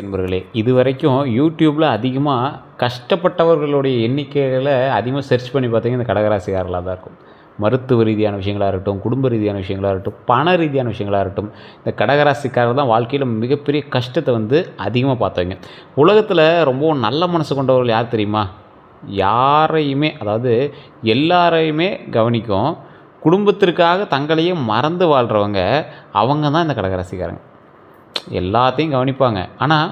என்பர்களே, இதுவரைக்கும் யூடியூப்பில் அதிகமாக கஷ்டப்பட்டவர்களுடைய எண்ணிக்கைகளை அதிகமாக சர்ச் பண்ணி பார்த்தீங்கன்னா இந்த கடகராசிக்காரர்களாக தான் இருக்கும். மருத்துவ ரீதியான விஷயங்களாக இருக்கட்டும், குடும்ப ரீதியான விஷயங்களாக இருக்கட்டும், பண ரீதியான விஷயங்களாக இருக்கட்டும், இந்த கடகராசிக்காரர் தான் வாழ்க்கையில் மிகப்பெரிய கஷ்டத்தை அதிகமாக பார்த்தவங்க. உலகத்தில் ரொம்பவும் நல்ல மனசு கொண்டவர்கள் யார் தெரியுமா? யாரையுமே, அதாவது எல்லாரையுமே கவனிக்கும், குடும்பத்திற்காக தங்களையே மறந்து வாழ்கிறவங்க அவங்க தான் இந்த கடகராசிக்காரங்க. எல்லாத்தையும் கவனிப்பாங்க. ஆனால்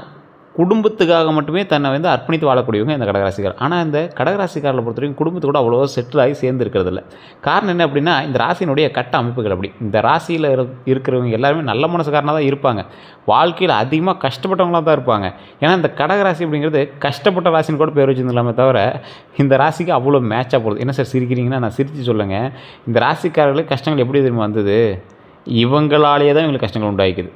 குடும்பத்துக்காக மட்டுமே தன்னை அர்ப்பணித்து வாழக்கூடியவங்க இந்த கடகராசிக்காரர். ஆனால் இந்த கடகராசிக்காரரை பொறுத்தவரைக்கும் குடும்பத்தோடு அவ்வளோவா செட்டில் ஆகி சேர்ந்து இருக்கிறதில்ல. காரணம் என்ன அப்படின்னா, இந்த ராசியினுடைய கட்ட அமைப்புகள் அப்படி. இந்த ராசியில் இருக்கிறவங்க எல்லாருமே நல்ல மனசுக்காரனாக தான் இருப்பாங்க. வாழ்க்கையில் அதிகமாக கஷ்டப்பட்டவங்களாக தான் இருப்பாங்க. ஏன்னா இந்த கடகராசி அப்படிங்கிறது கஷ்டப்பட்ட ராசின்னு கூட பேர் வச்சுருந்துலாமே தவிர இந்த ராசிக்கு அவ்வளோ மேட்சாக போகுது. என்ன சார் சிரிக்கிறீங்கன்னா, நான் சிரித்து சொல்லுங்கள். இந்த ராசிக்காரர்களுக்கு கஷ்டங்கள் எப்படி தெரியுமா வந்தது? இவங்களாலேயே தான் இவங்களுக்கு கஷ்டங்கள் உண்டாயிக்குது.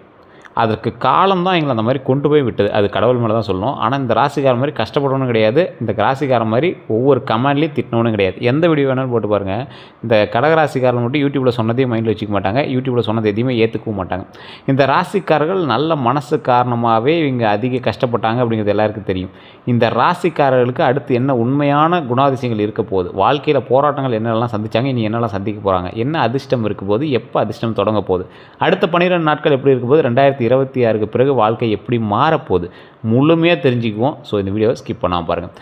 அதற்கு காலம் தான் எங்களை அந்த மாதிரி கொண்டு போய் விட்டது. அது கடவுள் மேலே தான் சொல்லணும். ஆனால் இந்த ராசிக்காரன் மாதிரி கஷ்டப்படணும் கிடையாது, இந்த ராசிக்காரன் மாதிரி ஒவ்வொரு கமெண்ட்லேயும் திட்டணும்னு கிடையாது. எந்த வீடியோ வேணாலும் போட்டு பாருங்கள். இந்த கடகராசிக்காரன் மட்டும் யூடியூப்பில் சொன்னதையும் மைண்டில் வச்சுக்க மாட்டாங்க, யூடியூப்பில் சொன்னது எதையுமே ஏற்றுக்கவும் மாட்டாங்க. இந்த ராசிக்காரர்கள் நல்ல மனசு காரணமாகவே இவங்க அதிக கஷ்டப்பட்டாங்க அப்படிங்கிறது எல்லாருக்கும் தெரியும். இந்த ராசிக்காரர்களுக்கு அடுத்து என்ன உண்மையான குணாதிசயங்கள் இருக்க போகுது, வாழ்க்கையில் போராட்டங்கள் என்னெல்லாம் சந்தித்தாங்க, இனி என்னெல்லாம் சந்திக்க போகிறாங்க, என்ன அதிர்ஷ்டம் இருக்க போது, எப்போ அதிர்ஷ்டம் தொடங்க போகுது, அடுத்த 12 நாட்கள் எப்படி இருக்க போது, 2026க்கு பிறகு வாழ்க்கை எப்படி மாறப்போகுது, முழுமையாக தெரிஞ்சுக்குவோம். ஸோ இந்த வீடியோவை ஸ்கிப் பண்ணாமல் பாருங்கள்.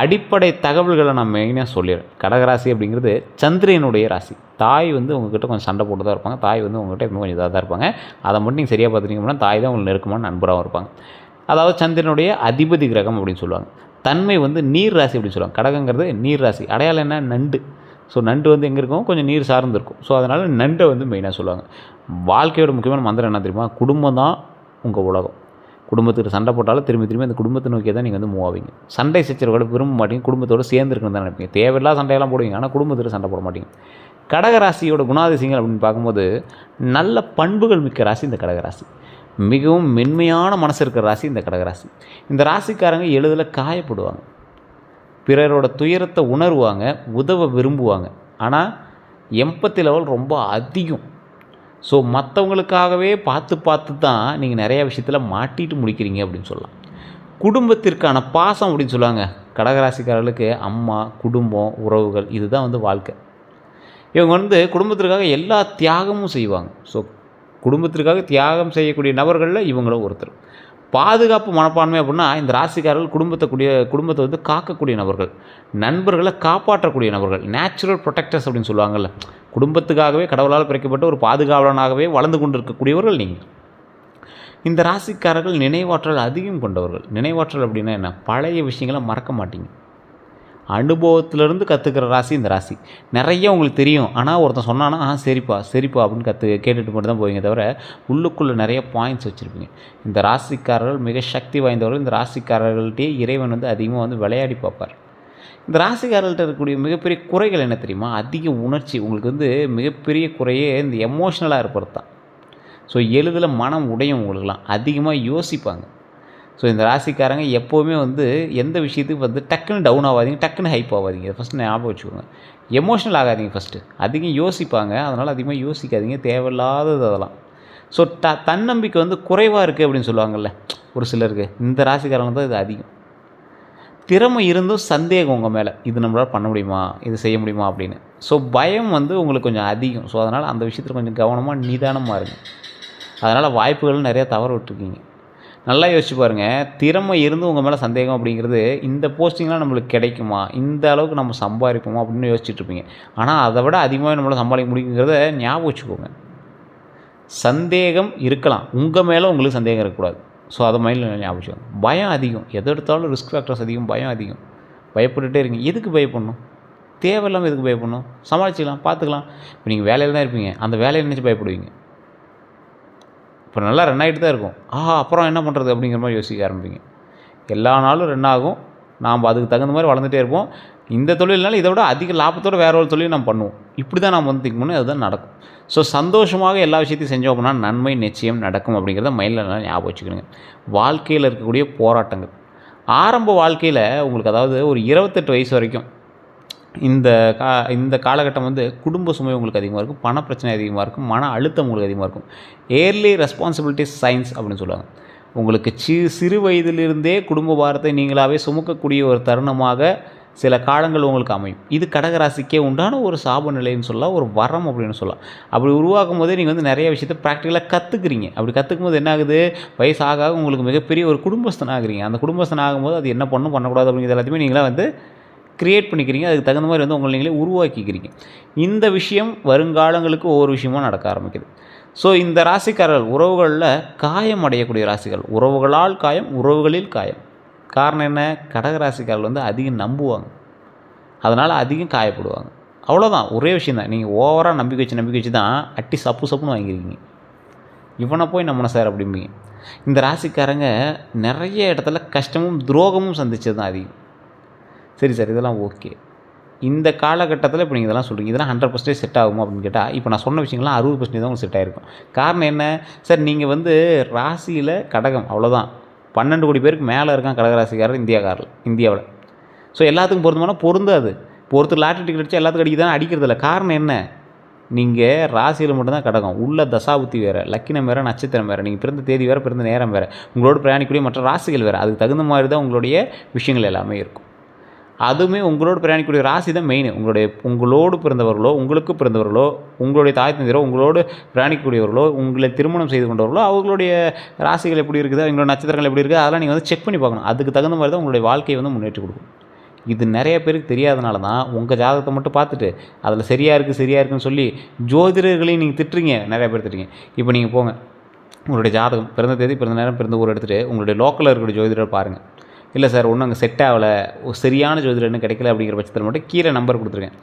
அடிப்படை தகவல்களை நான் மெயினாக சொல்லிடுறேன். கடகராசி அப்படிங்கிறது சந்திரனுடைய ராசி. தாய் உங்ககிட்ட கொஞ்சம் சண்டை போட்டு தான் இருப்பாங்க. தாய் உங்ககிட்ட எப்பவுமே கொஞ்சம் இதாக தான் இருப்பாங்க. அதை மட்டும் நீங்கள் சரியாக பார்த்துட்டீங்க அப்படின்னா தாய் தான் உங்களுக்கு நெருக்கமான நண்பராகவும் இருப்பாங்க. அதாவது சந்திரனுடைய அதிபதி கிரகம் அப்படின்னு சொல்லுவாங்க. தன்மை நீர் ராசி அப்படின்னு சொல்லுவாங்க. கடகங்கிறது நீர் ராசி. அடையாளம் என்ன? நண்டு. ஸோ நண்டு எங்கே இருக்கும்? கொஞ்சம் நீர் சார்ந்து இருக்கும். ஸோ அதனால் நண்டை மெயினாக சொல்லுவாங்க. வாழ்க்கையோட முக்கியமான மந்திரம் என்ன தெரியுமா? குடும்பம் தான் உங்கள் உலகம். குடும்பத்துக்கு சண்டை போட்டாலும் திரும்பி அந்த குடும்பத்தை நோக்கியே தான் நீங்கள் மூவ் ஆவீங்க. சண்டை சச்சரவுகளை விரும்ப மாட்டீங்க, குடும்பத்தோடு சேர்ந்துருக்குன்னு தான் நினைப்பீங்க. தேவையில்லாத சண்டையெல்லாம் போடுவீங்க, ஆனால் குடும்பத்தில் சண்டை போட மாட்டீங்க. கடகராசியோட குணாதிசயங்கள் அப்படின்னு பார்க்கும்போது நல்ல பண்புகள் மிக்க ராசி இந்த கடகராசி. மிகவும் மென்மையான மனசு இருக்கிற ராசி இந்த கடகராசி. இந்த ராசிக்காரங்க எளிதில் காயப்படுவாங்க, பிறரோட துயரத்தை உணர்வாங்க, உதவ விரும்புவாங்க. ஆனால் எம்பத்தி லெவல் ரொம்ப அதிகம். ஸோ மற்றவங்களுக்காகவே பார்த்து தான் நீங்கள் நிறையா விஷயத்தில் மாட்டிட்டு முடிக்கிறீங்க அப்படின்னு சொல்லலாம். குடும்பத்திற்கான பாசம் அப்படின்னு சொல்லுவாங்க. கடகராசிக்காரர்களுக்கு அம்மா, குடும்பம், உறவுகள் இதுதான் வாழ்க்கை. இவங்க குடும்பத்திற்காக எல்லா தியாகமும் செய்வாங்க. ஸோ குடும்பத்திற்காக தியாகம் செய்யக்கூடிய நபர்களில் இவங்களும் ஒருத்தர். பாதுகாப்பு மனப்பான்மை அப்படின்னா இந்த ராசிக்காரர்கள் குடும்பத்தை காக்கக்கூடிய நபர்கள், நண்பர்களை காப்பாற்றக்கூடிய நபர்கள், நேச்சுரல் ப்ரொடெக்டர்ஸ் அப்படின்னு சொல்லுவாங்கள்ல. குடும்பத்துக்காகவே கடவுளால் பிறக்கப்பட்ட ஒரு பாதுகாவலனாகவே வளர்ந்து கொண்டு இருக்கக்கூடியவர்கள் நீங்கள். இந்த ராசிக்காரர்கள் நினைவாற்றல் அதிகம் கொண்டவர்கள். நினைவாற்றல் அப்படின்னா என்ன? பழைய விஷயங்களை மறக்க மாட்டீங்க. அனுபவத்திலேருந்து கற்றுக்கிற ராசி இந்த ராசி. நிறைய உங்களுக்கு தெரியும், ஆனால் ஒருத்தன் சொன்னான்னா சரிப்பா அப்படின்னு கேட்டுட்டு மட்டும் தான் போவீங்க தவிர உள்ளுக்குள்ளே நிறைய பாயிண்ட்ஸ் வச்சுருப்பீங்க. இந்த ராசிக்காரர்கள் மிக சக்தி வாய்ந்தவர்கள். இந்த ராசிக்காரர்கள்ட்டே இறைவன் அதிகமாக விளையாடி பார்ப்பார். இந்த ராசிக்காரர்கள்ட்ட இருக்கக்கூடிய மிகப்பெரிய குறைகள் என்ன தெரியுமா? அதிக உணர்ச்சி. உங்களுக்கு மிகப்பெரிய குறையே இந்த எமோஷ்னலாக இருப்பது தான். ஸோ எளிதில் மனம் உடையும். உங்களுக்கெல்லாம் அதிகமாக யோசிப்பாங்க. ஸோ இந்த ராசிக்காரங்க எப்போவுமே எந்த விஷயத்துக்கு டக்குன்னு டவுன் ஆகாதீங்க, டக்குன்னு ஹைப் ஆகாதீங்க. ஃபஸ்ட்டு ஞாபகம் வச்சுக்கோங்க. எமோஷ்னல் ஆகாதீங்க ஃபஸ்ட்டு. அதிகம் யோசிப்பாங்க, அதனால் அதிகமாக யோசிக்காதீங்க, தேவையில்லாதது அதெல்லாம். ஸோ தன்னம்பிக்கை குறைவாக இருக்குது அப்படின்னு சொல்லுவாங்கள்ல ஒரு சிலருக்கு. இந்த ராசிக்காரங்க தான் இது அதிகம். திறமை இருந்தும் சந்தேகம் உங்கள் மேலே, இது நம்மளால் பண்ண முடியுமா, இது செய்ய முடியுமா அப்படின்னு. ஸோ பயம் உங்களுக்கு கொஞ்சம் அதிகம். ஸோ அதனால் அந்த விஷயத்தில் கொஞ்சம் கவனமாக நிதானமாக இருங்க. அதனால் வாய்ப்புகள் நிறையா தவற விட்டுருக்கீங்க. நல்லா யோசிச்சு பாருங்கள். திறமை இருந்து உங்கள் மேலே சந்தேகம் அப்படிங்கிறது, இந்த போஸ்டிங்லாம் நம்மளுக்கு கிடைக்குமா, இந்த அளவுக்கு நம்ம சம்பாதிப்போமா அப்படின்னு யோசிச்சுட்ருப்பீங்க. ஆனால் அதை விட அதிகமாக நம்மளால் சம்பாதிக்க முடியுங்கிறத ஞாபகம் வச்சுக்கோங்க. சந்தேகம் இருக்கலாம், உங்கள் மேலே உங்களுக்கு சந்தேகம் இருக்கக்கூடாது. ஸோ அதை மைண்டில் ஞாபகம் வச்சுக்கோங்க. பயம் அதிகம். எது எடுத்தாலும் ரிஸ்க் ஃபேக்டர்ஸ் அதிகம், பயம் அதிகம். பயப்பட்டுகிட்டே இருங்க. எதுக்கு பயப்படணும்? தேவையில்லாமல் எதுக்கு பயப்படணும்? சமாளிச்சிக்கலாம், பார்த்துக்கலாம். இப்போ நீங்கள் வேலையில் தான் இருப்பீங்க, அந்த வேலையை நினச்சி பயப்படுவீங்க. இப்போ நல்லா ரன் ஆகிட்டு தான் இருக்கும். அப்புறம் என்ன பண்ணுறது அப்படிங்கிற மாதிரி யோசிக்க ஆரம்பிப்பீங்க. எல்லா நாளும் ரன் ஆகும், நாம் அதுக்கு தகுந்த மாதிரி வளர்ந்துட்டே இருப்போம். இந்த தொழில்னாலும் இதை விட அதிக லாபத்தோடு வேற ஒரு தொழில் நம்ம பண்ணுவோம். இப்படி தான் நம்ம திங்க் பண்ணி அதுதான் நடக்கும். ஸோ சந்தோஷமாக எல்லா விஷயத்தையும் செஞ்சோம் அப்படின்னா நன்மை நிச்சயம் நடக்கும் அப்படிங்கிறத மைண்டில் நல்லா ஞாபகம் வச்சுக்கணுங்க. வாழ்க்கையில் இருக்கக்கூடிய போராட்டங்கள் ஆரம்ப வாழ்க்கையில் உங்களுக்கு, அதாவது ஒரு 28 வயசு வரைக்கும் இந்த காலகட்டம் குடும்ப சுமை உங்களுக்கு அதிகமாக இருக்கும், பண பிரச்சனை அதிகமாக இருக்கும், மன அழுத்தம் உங்களுக்கு அதிகமாக இருக்கும். ஏர்லி ரெஸ்பான்சிபிலிட்டிஸ் சைன்ஸ் அப்படின்னு சொல்லுவாங்க. உங்களுக்கு சிறு வயதிலிருந்தே குடும்ப பாரத்தை நீங்களாகவே சுமக்கக்கூடிய ஒரு தருணமாக சில காலங்கள் உங்களுக்கு அமையும். இது கடகராசிக்கே உண்டான ஒரு சாப நிலைன்னு சொல்லலாம், ஒரு வரம் அப்படின்னு சொல்லலாம். அப்படி உருவாக்கும் போதே நீங்கள் வந்து நிறைய விஷயத்த ப்ராக்டிக்கலாக கற்றுக்குறீங்க. அப்படி கற்றுக்கும் போது என்ன ஆகுது, வயசு ஆக உங்களுக்கு மிகப்பெரிய ஒரு குடும்பஸ்தன் ஆகுறீங்க. அந்த குடும்பஸ்தன் ஆகும்போது அது என்ன பண்ணணும் பண்ணக்கூடாது அப்படிங்கிறது எல்லாத்தையுமே நீங்களாக வந்து கிரியேட் பண்ணிக்கிறீங்க. அதுக்கு தகுந்த மாதிரி வந்து உங்களை நீங்களே உருவாக்கிக்கிறீங்க. இந்த விஷயம் வருங்காலங்களுக்கு ஒவ்வொரு விஷயமா நடக்க ஆரம்பிக்குது. ஸோ இந்த ராசிக்காரர்கள் உறவுகளில் காயம் அடையக்கூடிய ராசிகள். உறவுகளால் காயம், உறவுகளில் காயம். காரணம் என்ன, கடகராசிக்காரர்கள் வந்து அதிகம் நம்புவாங்க, அதனால் அதிகம் காயப்படுவாங்க. அவ்வளோதான், ஒரே விஷயம் தான். நீங்கள் ஓவராக நம்பிக்கை வச்சு தான் அட்டி சப்புன்னு வாங்கியிருக்கீங்க. இவனை போய் நம்மனை சார் அப்படிம்பீங்க. இந்த ராசிக்காரங்க நிறைய இடத்துல கஷ்டமும் துரோகமும் சந்தித்தது தான் அதிகம். சரி சார், இதெல்லாம் ஓகே. இந்த காலகட்டத்தில் இப்போ நீங்கள் இதெல்லாம் சொல்கிறீங்க, இதெல்லாம் 100% செட் ஆகுமா அப்படின்னு கேட்டால், இப்போ நான் சொன்ன விஷயங்கள்லாம் 60% தான் உங்களுக்கு செட் ஆகிருக்கும். காரணம் என்ன சார், நீங்கள் வந்து ராசியில் கடகம், அவ்வளோதான். 12 கோடி பேருக்கு மேலே இருக்கான் கடகராசிக்காரர் இந்தியாவில். ஸோ எல்லாத்துக்கும் பொருந்தமான பொருந்தாது. இப்போ ஒருத்தர் லாட்ரி டிக்கெட் அடித்தா எல்லாத்துக்கும் அடிக்கிறதான அடிக்கிறதில்ல. காரணம் என்ன, நீங்கள் ராசியில் மட்டும்தான் கடகம். உள்ள தசாபுத்தி வேறு, லக்கினம் வேறு, நட்சத்திரம் வேறு, நீங்கள் பிறந்த தேதி வேறு, பிறந்த நேரம் வேறு, உங்களோட பிரயாணிக்கூடிய மற்ற ராசிகள் வேறு. அதுக்கு தகுந்த மாதிரி தான் உங்களுடைய விஷயங்கள் எல்லாமே இருக்கும். அதுவுமே உங்களோட பிரயாணிக்கூடிய ராசி தான் மெயின். உங்களோடு பிறந்தவர்களோ, உங்களுக்கு பிறந்தவர்களோ, உங்களுடைய தாய் தந்தையரோ, உங்களோடு பிரயாணிக்கக்கூடியவர்களோ, உங்களை திருமணம் செய்து கொண்டவர்களோ, அவங்களுடைய ராசிகள் எப்படி இருக்குது, அவங்களோட நட்சத்திரங்கள் எப்படி இருக்குது, அதெல்லாம் நீங்கள் வந்து செக் பண்ணி பார்க்கணும். அதுக்கு தகுந்த மாதிரி தான் உங்களுடைய வாழ்க்கையை வந்து முன்னேற்றி கொடுக்கும். இது நிறைய பேருக்கு தெரியாதனால தான் உங்கள் ஜாதகத்தை மட்டும் பார்த்துட்டு அதில் சரியாக இருக்குன்னு சொல்லி ஜோதிடர்களையும் நீங்கள் திட்டுறீங்க. நிறைய பேர் திட்டுறீங்க. இப்போ நீங்கள் போங்க, உங்களுடைய ஜாதகம், பிறந்த தேதி, பிறந்த நேரம், பிறந்த ஊர் எடுத்துகிட்டு உங்களுடைய லோக்கலில் இருக்கக்கூடிய ஜோதிடரை பாருங்கள். இல்லை சார், ஒன்றும் அங்கே செட் ஆகலை, சரியான ஜோதிடர்னு கிடைக்கல அப்படிங்கிற பட்சத்தில் மட்டும் கீழே நம்பர் கொடுத்துருக்கேன்.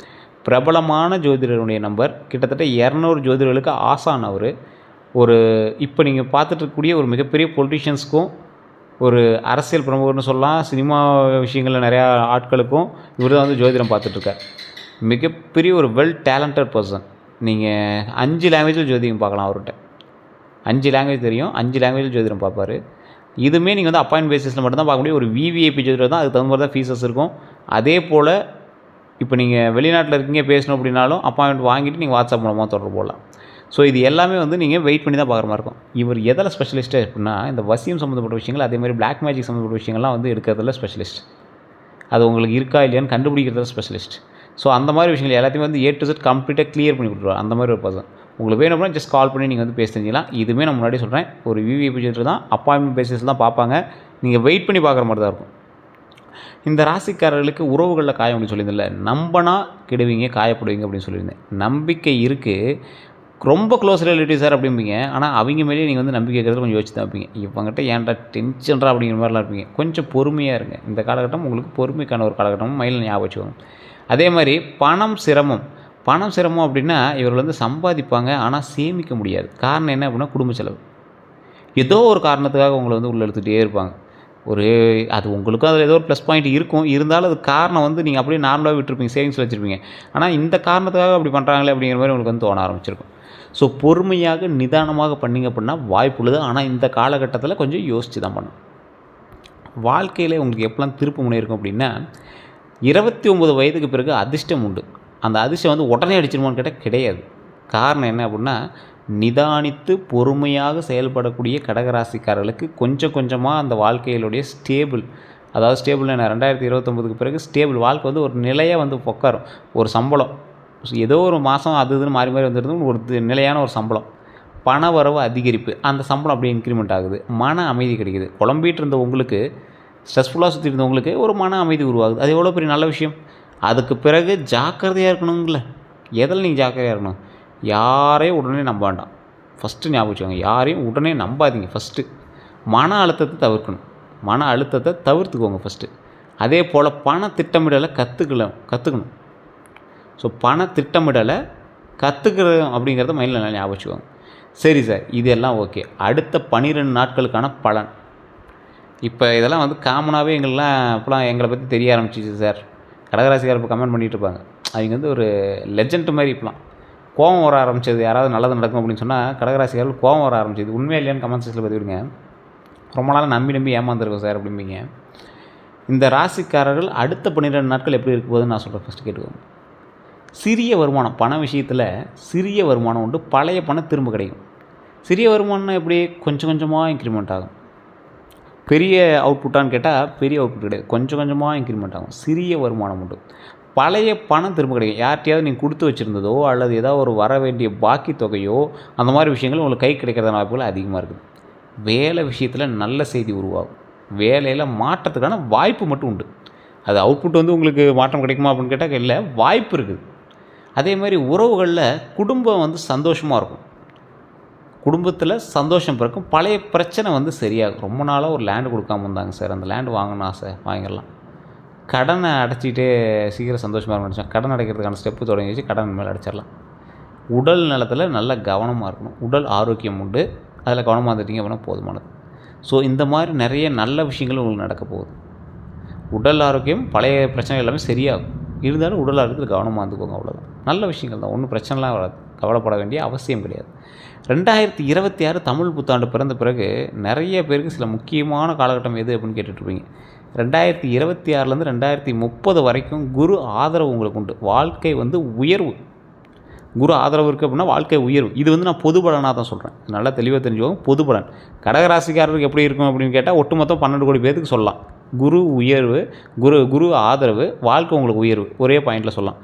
பிரபலமான ஜோதிடருடைய நம்பர், கிட்டத்தட்ட 200 ஜோதிடர்களுக்கு ஆசான் அவர். இப்போ நீங்கள் பார்த்துட்டு இருக்கக்கூடிய ஒரு மிகப்பெரிய பொலிட்டிஷியன்ஸ்க்கும், ஒரு அரசியல் பிரமுகர்னு சொல்லலாம், சினிமா விஷயங்களில் நிறையா ஆட்களுக்கும் இவர் தான் வந்து ஜோதிடம் பார்த்துட்ருக்கார். மிகப்பெரிய ஒரு வெல் டேலண்டட் பர்சன். நீங்கள் 5 லாங்குவேஜில் ஜோதிடம் பார்க்கலாம் அவர்கிட்ட. 5 லாங்குவேஜ் தெரியும், 5 லாங்குவேஜில் ஜோதிடம் பார்ப்பார். இதுவுமே நீங்கள் வந்து அப்பாயின்ட் பேசிஸில் மட்டும்தான் பார்க்க முடியும். ஒரு விவிஐபி ஜோதிடர் தான், அதுக்கு தகுந்த மாதிரி தான் ஃபீஸஸ் இருக்கும். அதே போல் இப்போ நீங்கள் வெளிநாட்டில் இருக்கீங்க, பேசணும் அப்படின்னாலும் அப்பாயின்மெண்ட் வாங்கிட்டு நீங்கள் வாட்ஸ்அப் மூலமாக தொடர்பு போடலாம். ஸோ இது எல்லாமே வந்து நீங்கள் வெயிட் பண்ணி தான் பார்க்குற மாதிரி இருக்கும். இவர் எதில் ஸ்பெஷலிஸ்ட்டு அப்படின்னா, இந்த வசியம் சம்மந்தப்பட்ட விஷயங்கள், அதேமாதிரி பிளாக் மேஜிக் சம்மந்தப்பட்ட விஷயங்கள்லாம் வந்து எடுக்கிறதுல ஸ்பெஷலிஸ்ட். அது உங்களுக்கு இருக்கா இல்லையான்னு கண்டுபிடிக்கிறதுல ஸ்பெஷலிஸ்ட். ஸோ அந்த மாதிரி விஷயங்கள் எல்லாத்தையுமே வந்து A to Z கம்ப்ளீட்டாக கிளியர் பண்ணி கொடுத்துருவார். அந்த மாதிரி ஒரு பர்சன். உங்களுக்கு வேணும் அப்படின்னா ஜஸ்ட் கால் பண்ணி நீங்கள் வந்து பேச தெரிஞ்சிக்கலாம். இதுவுமே நான் முன்னாடி சொல்கிறேன், ஒரு விவிஐபி ஜோதிடர் தான், அப்பாயின்மெண்ட் பேசிஸ் தான் பார்ப்பாங்க. நீங்கள் வெயிட் பண்ணி பார்க்குற மாதிரி தான் இருக்கும். இந்த ராசிக்காரர்களுக்கு உறவுகளில் காயம் அப்படின்னு சொல்லியிருந்தில்ல, நம்பினா கெடுவீங்க, காயப்படுவீங்க அப்படின்னு சொல்லியிருந்தேன். நம்பிக்கை இருக்குது, ரொம்ப க்ளோஸ் ரிலேட்டிவ் சார் அப்படிம்பீங்க. ஆனால் அவங்க மேலேயே நீங்கள் வந்து நம்பிக்கை இருக்கிறது கொஞ்சம் யோசிச்சு தான் இருப்பீங்க. இவங்ககிட்ட ஏன்டா டென்ஷன்ரா அப்படிங்கிற மாதிரிலாம் இருப்பீங்க. கொஞ்சம் பொறுமையாக இருங்க. இந்த காலகட்டம் உங்களுக்கு பொறுமைக்கான ஒரு காலகட்டமும் மைண்டில் ஞாபகம் வச்சுக்கோங்க. அதே மாதிரி பணம் சிரமம் அப்படின்னா, இவர்கள் வந்து சம்பாதிப்பாங்க, ஆனால் சேமிக்க முடியாது. காரணம் என்ன அப்படின்னா, குடும்ப செலவு. ஏதோ ஒரு காரணத்துக்காக உங்களை வந்து உள்ளே எடுத்துகிட்டே இருப்பாங்க. அது உங்களுக்கும் அதில் ஏதோ ஒரு ப்ளஸ் பாயிண்ட் இருக்கும். இருந்தாலும் அது காரணம் வந்து நீங்கள் அப்படியே நார்மலாக விட்டுருப்பீங்க, சேவிங்ஸில் வச்சுருப்பீங்க. ஆனால் இந்த காரணத்துக்காக அப்படி பண்ணுறாங்களே அப்படிங்கிற மாதிரி உங்களுக்கு வந்து தோண ஆரம்பிச்சிருக்கும். ஸோ பொறுமையாக நிதானமாக பண்ணிங்க அப்படின்னா வாய்ப்புள்ளது. ஆனால் இந்த காலகட்டத்தில் கொஞ்சம் யோசித்து தான் பண்ணணும். வாழ்க்கையில் உங்களுக்கு எப்போலாம் திருப்பு முனை இருக்கும் அப்படின்னா, 29 வயதுக்கு பிறகு அதிர்ஷ்டம் உண்டு. அந்த அதிர்ஷ்டம் வந்து உடனே அடிச்சிருமான்னு கேட்டால் கிடையாது. காரணம் என்ன அப்படின்னா, நிதானித்து பொறுமையாக செயல்படக்கூடிய கடகராசிக்காரர்களுக்கு கொஞ்சம் கொஞ்சமாக அந்த வாழ்க்கையிலுடைய ஸ்டேபிள் என்ன 2029க்கு பிறகு ஸ்டேபிள் வாழ்க்கை வந்து ஒரு நிலையாக வந்து உட்காரும். ஒரு சம்பளம் ஏதோ ஒரு மாதம் அது இதுன்னு மாறி வந்துடுது, ஒரு நிலையான ஒரு சம்பளம், பண வரவு அதிகரிப்பு, அந்த சம்பளம் அப்படியே இன்க்ரிமெண்ட் ஆகுது, மன அமைதி கிடைக்குது. குழம்பிட்டு இருந்த உங்களுக்கு, ஸ்ட்ரெஸ்ஃபுல்லாக சுற்றி இருந்தவங்களுக்கு ஒரு மன அமைதி உருவாகுது. அது எவ்வளோ பெரிய நல்ல விஷயம். அதுக்கு பிறகு ஜாக்கிரதையாக இருக்கணுங்கள. எதில் நீங்கள் ஜாக்கிரதையாக இருக்கணும், யாரையும் உடனே நம்ப வேண்டாம். ஃபஸ்ட்டு ஞாபகம் வச்சுக்கோங்க, யாரையும் உடனே நம்பாதீங்க. ஃபஸ்ட்டு மன அழுத்தத்தை தவிர்த்துக்கோங்க ஃபஸ்ட்டு. அதே போல் பண திட்டமிடலை கற்றுக்கணும். ஸோ பண திட்டமிடலை கற்றுக்கிறோம் அப்படிங்கிறத மைண்டில் நல்லா ஞாபகம் வச்சுக்கோங்க. சரி சார், இதெல்லாம் ஓகே. அடுத்த 12 நாட்களுக்கான பலன். இப்போ இதெல்லாம் வந்து காமனாகவே இப்போலாம் எங்களை பற்றி தெரிய ஆரம்பிச்சிச்சு சார். கடகராசிக்காரர் இப்போ கமெண்ட் பண்ணிகிட்டு இருப்பாங்க. அவங்க வந்து ஒரு லெஜண்ட் மாதிரி. இப்போலாம் கோவம் வர ஆரம்பிச்சது, யாராவது நல்லது நடக்கும் அப்படின்னு சொன்னால் கடகராசிக்காரர்கள் கோவம் வர ஆரம்பிச்சது. உண்மையாக இல்லையான்னு கமெண்ட் செக்ஷனில் பதிவிடுங்க. ரொம்ப நாள் நம்பி ஏமாந்துருக்கோம் சார் அப்படிம்பீங்க. இந்த ராசிக்காரர்கள் அடுத்த 12 நாட்கள் எப்படி இருக்க போகுதுன்னு நான் சொல்கிறேன். ஃபஸ்ட்டு கேட்டுக்கோங்க. சிறிய வருமானம், பண விஷயத்தில் சிறிய வருமானம் உண்டு. பழைய பணம் திரும்ப கிடைக்கும். சிறிய வருமானம்னா எப்படி, கொஞ்சம் கொஞ்சமாக இன்க்ரிமெண்ட் ஆகும். பெரிய அவுட்புட்டான்னு கேட்டால் பெரிய அவுட்புட் கிடையாது. கொஞ்சம் கொஞ்சமாக இன்க்ரிமெண்ட் ஆகும். சிறிய வருமானம் உண்டு. பழைய பணம் திரும்ப கிடைக்கும். யார்கிட்டையாவது நீங்கள் கொடுத்து வச்சுருந்ததோ அல்லது ஏதாவது ஒரு வர வேண்டிய பாக்கி தொகையோ அந்த மாதிரி விஷயங்கள் உங்களுக்கு கை கிடைக்கிறதான வாய்ப்புகள் அதிகமாக இருக்குது. வேலை விஷயத்தில் நல்ல செய்தி உருவாகும். வேலையில் மாற்றத்துக்கான வாய்ப்பு மட்டும் உண்டு. அது அவுட்புட் வந்து உங்களுக்கு மாற்றம் கிடைக்குமா அப்படின்னு கேட்டால் இல்லை, வாய்ப்பு இருக்குது. அதே மாதிரி உறவுகளில் குடும்பம் வந்து சந்தோஷமாக இருக்கும். குடும்பத்தில் சந்தோஷம் பிறக்கும். பழைய பிரச்சனை வந்து சரியாகும். ரொம்ப நாளாக ஒரு லேண்டு கொடுக்காம இருந்தாங்க சார், அந்த லேண்டு வாங்கணும் ஆசை, வாங்கிடலாம். கடனை அடைச்சிட்டே சீக்கிரம் சந்தோஷமாக இருக்க நினச்சோம். கடன் அடைக்கிறதுக்கான ஸ்டெப்பு தொடங்கி வச்சு கடன் மேலே அடைச்சிடலாம். உடல் நலத்தில் நல்ல கவனமாக இருக்கணும். உடல் ஆரோக்கியம் உண்டு, அதில் கவனமாக இருந்துட்டிங்க அப்படின்னா போதுமானது. ஸோ இந்த மாதிரி நிறைய நல்ல விஷயங்கள் உங்களுக்கு நடக்க போகுது. உடல் ஆரோக்கியம், பழைய பிரச்சனைகள் எல்லாமே சரியாகும். இருந்தாலும் உடல் ஆரோக்கியத்தில் கவனமாக இருந்துக்கோங்க, அவ்வளோதான். நல்ல விஷயங்கள் தான், ஒன்றும் பிரச்சனைலாம் வராது, கவலைப்பட வேண்டிய அவசியம் கிடையாது. 2026 தமிழ் புத்தாண்டு பிறந்த பிறகு நிறைய பேருக்கு சில முக்கியமான காலகட்டம் எது அப்படின்னு கேட்டுட்ருப்பீங்க. 2026லேருந்து 2030 வரைக்கும் குரு ஆதரவு உங்களுக்கு உண்டு. வாழ்க்கை வந்து உயர்வு. குரு ஆதரவு இருக்குது அப்படின்னா வாழ்க்கை உயர்வு. இது வந்து நான் பொது பலனாக தான் சொல்கிறேன், நல்லா தெளிவாக தெரிஞ்சுக்கோங்க. பொது பலன் கடகராசிக்காரருக்கு எப்படி இருக்கும் அப்படின்னு கேட்டால் ஒட்டுமொத்தம் 12 கோடி பேருக்கு சொல்லலாம். குரு உயர்வு, குரு ஆதரவு, வாழ்க்கை உங்களுக்கு உயர்வு, ஒரே பாயிண்டில் சொல்லலாம்.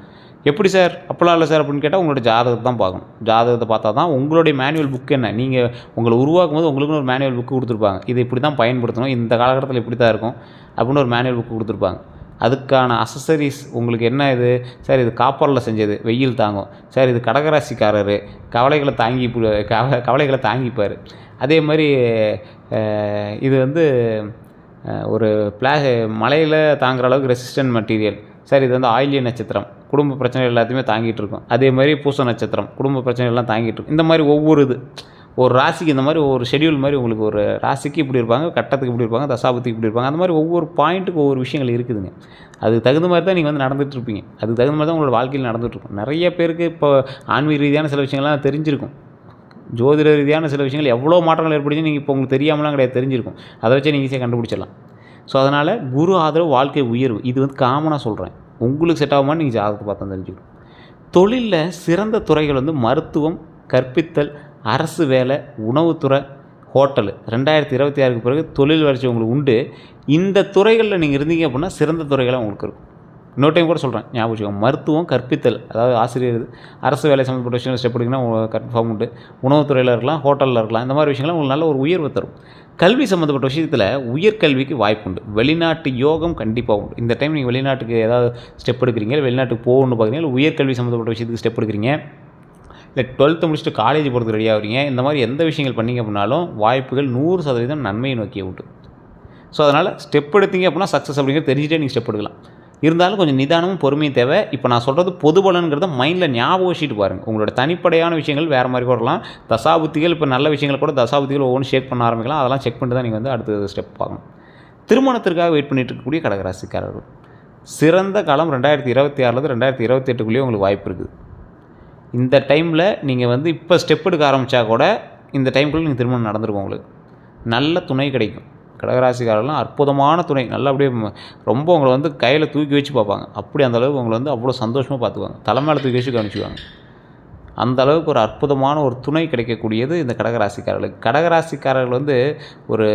எப்படி சார் அப்படிலாம் இல்லை சார் அப்படின்னு கேட்டால் உங்களோட ஜாதகத்தை தான் பார்க்கணும். ஜாதகத்தை பார்த்தா தான் உங்களுடைய மேனுவல் புக் என்ன, நீங்கள் உங்களை உருவாக்கும் போது உங்களுக்குன்னு ஒரு மேனுவல் புக்கு கொடுத்துருப்பாங்க. இது இப்படி தான் பயன்படுத்தணும், இந்த காலகட்டத்தில் இப்படி தான் இருக்கும் அப்படின்னு ஒரு மேனுவல் புக்கு கொடுத்துருப்பாங்க. அதுக்கான அசசரிஸ் உங்களுக்கு என்ன, இது சார் இது காப்பரில் செஞ்சது, வெயில் தாங்கும் சார், இது கடகராசிக்காரர் கவலைகளை தாங்கிப்பார். அதே மாதிரி இது வந்து ஒரு மழையில் தாங்குகிற அளவுக்கு ரெசிஸ்டன்ட் மெட்டீரியல் சார், இது வந்து ஆயிலிய நட்சத்திரம், குடும்ப பிரச்சனை எல்லாத்தையுமே தாங்கிட்டு இருக்கும். அதே மாதிரி பூச நட்சத்திரம், குடும்ப பிரச்சனைகள்லாம் தாங்கிட்டு இருக்கும். இந்த மாதிரி ஒவ்வொரு ஒரு ராசிக்கு இந்த மாதிரி ஒரு ஷெடியூல் மாதிரி உங்களுக்கு ஒரு ராசிக்கு இப்படி இருப்பாங்க, கட்டத்துக்கு இப்படி இருப்பாங்க, தசாபதிக்கு இப்படி இருப்பாங்க. அந்த மாதிரி ஒவ்வொரு பாயிண்ட்டுக்கு ஒவ்வொரு விஷயங்கள் இருக்குதுங்க. அதுக்கு தகுந்த மாதிரி தான் நீங்கள் வந்து நடந்துகிட்ருப்பீங்க. அதுக்கு தகுந்த மாதிரி தான் உங்களோட வாழ்க்கையில் நடந்துகிட்ருக்கும். நிறைய பேருக்கு இப்போ ஆன்மீக ரீதியான சில விஷயங்கள்லாம் தெரிஞ்சிருக்கும். ஜோதிட ரீதியான சில விஷயங்கள் எவ்வளோ மாற்றங்கள் ஏற்படுச்சு நீங்கள் இப்போ உங்களுக்கு தெரியாமலாம் கிடையாது, தெரிஞ்சிருக்கும். அதை வச்சு நீங்கள் ஈஸியாக கண்டுபிடிச்சிடலாம். ஸோ அதனால் குரு ஆதரவு, வாழ்க்கை உயர்வு, இது வந்து காமனாக சொல்கிறேன். உங்களுக்கு செட் ஆகுமான்னு நீங்கள் ஜாதகத்தை பார்த்தா தெரிஞ்சுக்கணும். தொழிலில் சிறந்த துறைகள் வந்து மருத்துவம், கற்பித்தல், அரசு வேலை, உணவுத்துறை, ஹோட்டலு. 2026க்கு பிறகு தொழில் வளர்ச்சி உங்களுக்கு உண்டு. இந்த துறைகளில் நீங்கள் இருந்தீங்க அப்படின்னா சிறந்த துறைகளாக உங்களுக்கு இருக்கும். இன்னொரு டைம் கூட சொல்கிறேன், ஞாபகம் வச்சுக்கோங்க. மருத்துவம், கற்பித்தல், அதாவது ஆசிரியர், அரசு வேலை சம்மந்தப்பட்ட விஷயங்கள் ஸ்டெப் எடுங்கன்னா கன்ஃபார்ம் உண்டு. உணவுத்துறையில் இருக்கலாம், ஹோட்டலில் இருக்கலாம். இந்த மாதிரி விஷயங்கள்லாம் உங்களுக்கு நல்ல ஒரு உயர்வு தரும். கல்வி சம்மந்தப்பட்ட விஷயத்தில் உயர்கல்விக்கு வாய்ப்பு உண்டு. வெளிநாட்டு யோகம் கண்டிப்பாக உண்டு. இந்த டைம் நீங்கள் வெளிநாட்டுக்கு ஏதாவது ஸ்டெப் எடுக்கிறீங்க, வெளிநாட்டுக்கு போகணுன்னு பார்க்குறீங்க, இல்லை உயர்கல்வி சம்மந்தப்பட்ட விஷயத்துக்கு ஸ்டெப் எடுக்கிறீங்க, இல்லை 12th முடிச்சுட்டு காலேஜ் போகிறதுக்கு ரெடி ஆகிறீங்க, இந்த மாதிரி எந்த விஷயங்கள் பண்ணிங்க அப்படின்னாலும் வாய்ப்புகள் 100% நன்மையை நோக்கிய உண்டு. ஸோ அதனால் ஸ்டெப் எடுத்தீங்க அப்படின்னா சக்ஸஸ் அப்படிங்கிறது தெரிஞ்சுட்டே நீங்கள் ஸ்டெப் எடுக்கலாம். இருந்தாலும் கொஞ்சம் நிதானமும் பொறுமையும் தேவை. இப்போ நான் சொல்கிறது பொது பலன்கிறத மைண்டில் ஞாபகம் வச்சுட்டு பாருங்கள். உங்களோட தனிப்படையான விஷயங்கள் வேறு மாதிரி வரலாம். தசாபுத்திகள், இப்போ நல்ல விஷயங்கள் கூட தசாபுத்திகள் ஒவ்வொன்றும் ஷேக் பண்ண ஆரம்பிக்கலாம். அதெல்லாம் செக் பண்ணிட்டு தான் நீங்கள் வந்து அடுத்த ஸ்டெப் பார்க்கணும். திருமணத்திற்காக வெயிட் பண்ணிட்டு இருக்கக்கூடிய கடகராசிக்காரர்கள், சிறந்த காலம் 2026லேருந்து 2028க்குள்ளேயே உங்களுக்கு வாய்ப்பு இருக்குது. இந்த டைமில் நீங்கள் வந்து இப்போ ஸ்டெப் எடுக்க ஆரம்பித்தா கூட இந்த டைமுக்குள்ளே நீங்கள் திருமணம் நடந்துருக்கும். உங்களுக்கு நல்ல துணை கிடைக்கும். கடகராசிக்காரெல்லாம் அற்புதமான துணை, நல்லா அப்படியே ரொம்ப உங்களை வந்து கையில் தூக்கி வச்சு பார்ப்பாங்க. அப்படி அந்தளவுக்கு உங்களை வந்து அவ்வளோ சந்தோஷமாக பார்த்துக்குவாங்க. தலைமையில் தூக்கி வச்சு கவனிச்சுக்குவாங்க. அந்த அளவுக்கு ஒரு அற்புதமான ஒரு துணை கிடைக்கக்கூடியது இந்த கடகராசிக்காரர்களுக்கு. கடகராசிக்காரர்கள் வந்து ஒரு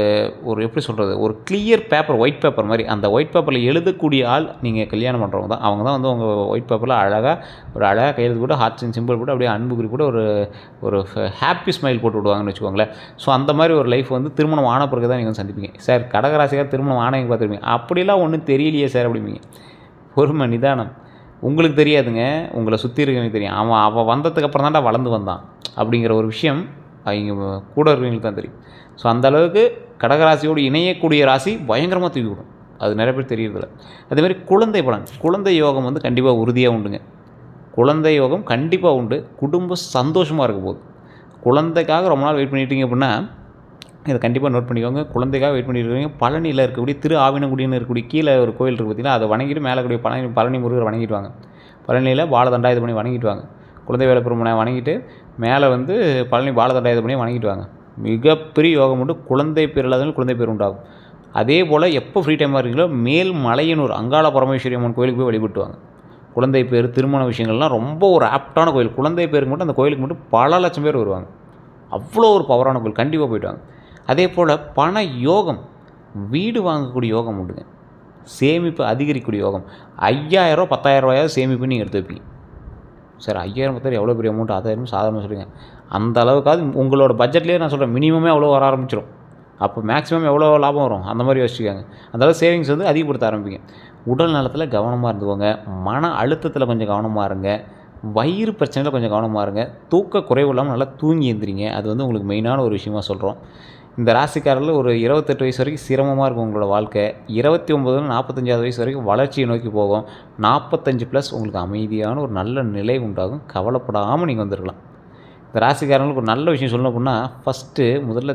எப்படி சொல்கிறது, ஒரு கிளியர் பேப்பர், ஒயிட் பேப்பர் மாதிரி. அந்த ஒயிட் பேப்பரில் எழுதக்கூடிய ஆள் நீங்கள் கல்யாணம் பண்ணுறவங்க தான். அவங்க தான் வந்து உங்கள் ஒயிட் பேப்பரில் அழகாக கையெழுத்து கூட ஹார்ட் அண்ட் சிம்பிள் கூட அப்படியே அன்பு குறி கூட ஒரு ஹாப்பி ஸ்மைல் போட்டு விடுவாங்கன்னு வச்சுக்கோங்களேன். ஸோ அந்த மாதிரி ஒரு லைஃப் வந்து திருமணம் ஆன பிறகு தான் நீங்கள் வந்து சந்திப்பீங்க. சார் கடகராசிக்கார் திருமணம் ஆனவங்க பார்த்துருப்பீங்க, அப்படிலாம் ஒன்றும் தெரியலையே சார் அப்படிம்பீங்க. பொறுமை, நிதானம். உங்களுக்கு தெரியாதுங்க, உங்களை சுற்றி இருக்கவங்களுக்கு தெரியும். அவன் வந்ததுக்கப்புறம் தான்டா வளர்ந்து வந்தான் அப்படிங்கிற ஒரு விஷயம் அவங்க கூட இருக்கிறவங்களுக்கு தான் தெரியும். ஸோ அந்தளவுக்கு கடகராசியோடு இணையக்கூடிய ராசி பயங்கரமாக தூக்கி விடும். அது நிறைய பேர் தெரியறதில்ல. அதேமாதிரி குழந்தை பலன், குழந்தை யோகம் வந்து கண்டிப்பாக உறுதியாக உண்டுங்க. குழந்தை யோகம் கண்டிப்பாக உண்டு. குடும்பம் சந்தோஷமாக இருக்க போகுது. குழந்தைக்காக ரொம்ப நாள் வெயிட் பண்ணிட்டீங்க அப்படின்னா இதை கண்டிப்பாக நோட் பண்ணிக்கோங்க. குழந்தைக்காக வெயிட் பண்ணியிருக்கீங்க. பழனியில் இருக்கக்கூடிய திரு ஆவினங்குடின்னு இருக்கக்கூடிய கீழே ஒரு கோயில் இருக்குது பார்த்தீங்கன்னா, அதை வணங்கிட்டு மேலே கூடிய பழனி முருகரை வணங்கிட்டு வாங்க. பழனியில் பாலதண்டாயுதபாணி வணங்கிட்டு வாங்க. குழந்தை வேலைப்பெருமனை வணங்கிட்டு மேலே வந்து பழனி பாலதண்டாயுதபாணியை வணங்கிட்டு வாங்க. மிகப்பெரிய யோகம் உண்டு. குழந்தை பேர் இல்லாதவங்க குழந்தை பேர் உண்டாகும். அதே போல் எப்போ ஃப்ரீ டைமாக இருக்கீங்களோ மேல்மலையனூர் அங்காள பரமேஸ்வரி அம்மன் கோயிலுக்கு போய் வழிபட்டு வாங்க. குழந்தை பேர், திருமண விஷயங்கள்லாம் ரொம்ப ஒரு ஆப்டான கோயில். குழந்தை பேருக்கு மட்டும் அந்த கோயிலுக்கு மட்டும் பல லட்சம் பேர் வருவாங்க. அவ்வளோ ஒரு பவரான கோயில். கண்டிப்பாக போய்ட்டு வாங்க. அதே போல் பண யோகம், வீடு வாங்கக்கூடிய யோகம் உண்டுங்க. சேமிப்பு அதிகரிக்கக்கூடிய யோகம். 5000 10,000 சேமிப்பு நீங்கள் எடுத்து வைப்பீங்க. சார் 5000 10,000 எவ்வளோ பெரிய அமௌண்ட், அதை சாதாரணமாக சொல்லுங்கள். அந்த அளவுக்காவது உங்களோட பட்ஜெட்லேயே நான் சொல்கிறேன், மினிமமே அவ்வளோ வர ஆரம்பிச்சிடும். அப்போ மேக்ஸிமம் எவ்வளோ லாபம் வரும் அந்த மாதிரி யோசிச்சுக்காங்க. அந்தளவு சேவிங்ஸ் வந்து அதிகப்படுத்த ஆரம்பிங்க. உடல் நலத்தில் கவனமாக இருந்துக்கோங்க. மன அழுத்தத்தில் கொஞ்சம் கவனமாக இருங்க. வயிறு பிரச்சனையில் கொஞ்சம் கவனமாக இருங்க. தூக்க குறைவு இல்லாமல் நல்லா தூங்கி எழுந்திரிங்க. அது வந்து உங்களுக்கு மெயினான ஒரு விஷயமா சொல்கிறோம். இந்த ராசிக்காரர்கள் ஒரு 28 வயசு வரைக்கும் சிரமமாக இருக்கும் உங்களோட வாழ்க்கை. 29 45 வயசு வரைக்கும் வளர்ச்சியை நோக்கி போகும். 45+ உங்களுக்கு அமைதியான ஒரு நல்ல நிலை உண்டாகும். கவலைப்படாமல் நீங்கள் வந்துருக்கலாம். இந்த ராசிக்காரங்களுக்கு ஒரு நல்ல விஷயம் சொல்லணும் அப்படின்னா, ஃபஸ்ட்டு முதல்ல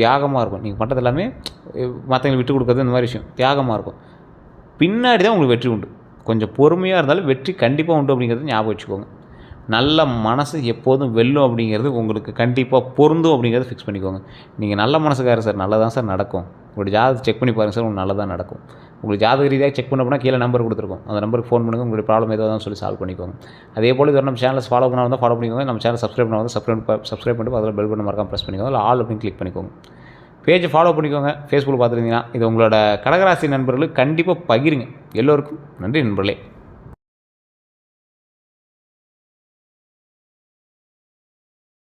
தியாகமாக இருக்கும். நீங்கள் பண்ணுறது எல்லாமே மற்றவங்களுக்கு விட்டு கொடுக்குறது இந்த மாதிரி விஷயம் தியாகமாக இருக்கும். பின்னாடி தான் உங்களுக்கு வெற்றி உண்டு. கொஞ்சம் பொறுமையாக இருந்தாலும் வெற்றி கண்டிப்பாக உண்டு அப்படிங்கிறது ஞாபகம் வச்சுக்கோங்க. நல்ல மனசு எப்போதும் வெல்லும் அப்படிங்கிறது உங்களுக்கு கண்டிப்பாக பொருந்தும் அப்படிங்கிறத ஃபிக்ஸ் பண்ணிக்கோங்க. நீங்கள் நல்ல மனசுக்காரர் சார், நல்லதான் சார் நடக்கும். உங்களுடைய ஜாதகத்தை செக் பண்ணி பாருங்கள் சார், உங்களுக்கு நல்லதாக நடக்கும். உங்களுக்கு ஜாதக ரீதியாக செக் பண்ண போனால் கீழே நம்பர் கொடுத்துருக்கோம். அந்த நம்பருக்கு ஃபோன் பண்ணுங்கள். உங்களுடைய ப்ராப்ளம் ஏதாவது சொல்லி சால்வ் பண்ணிக்கோங்க. அதே போல் இது நம்ம சேனலை ஃபாலோ பண்ணால் ஃபாலோ பண்ணிக்கோங்க. நம்ம சேனல் சப்ஸ்கிரைப் பண்ணால் சப்ஸ்கிரைப் பண்ணிட்டு அதில் பெல் பட்டன் மறக்காம ப்ரெஸ் பண்ணிக்கோங்க. இல்லை ஆல் அப்படின்னு கிளிக் பண்ணிக்கோங்க. பேஜை ஃபாலோ பண்ணிக்கோங்க. ஃபேஸ்புக்கில் பார்த்துருந்தீங்கன்னா இது உங்களோட கடகராசி நண்பர்களுக்கு கண்டிப்பாக பகிருங்க. எல்லோருக்கும் நன்றி நண்பர்களே.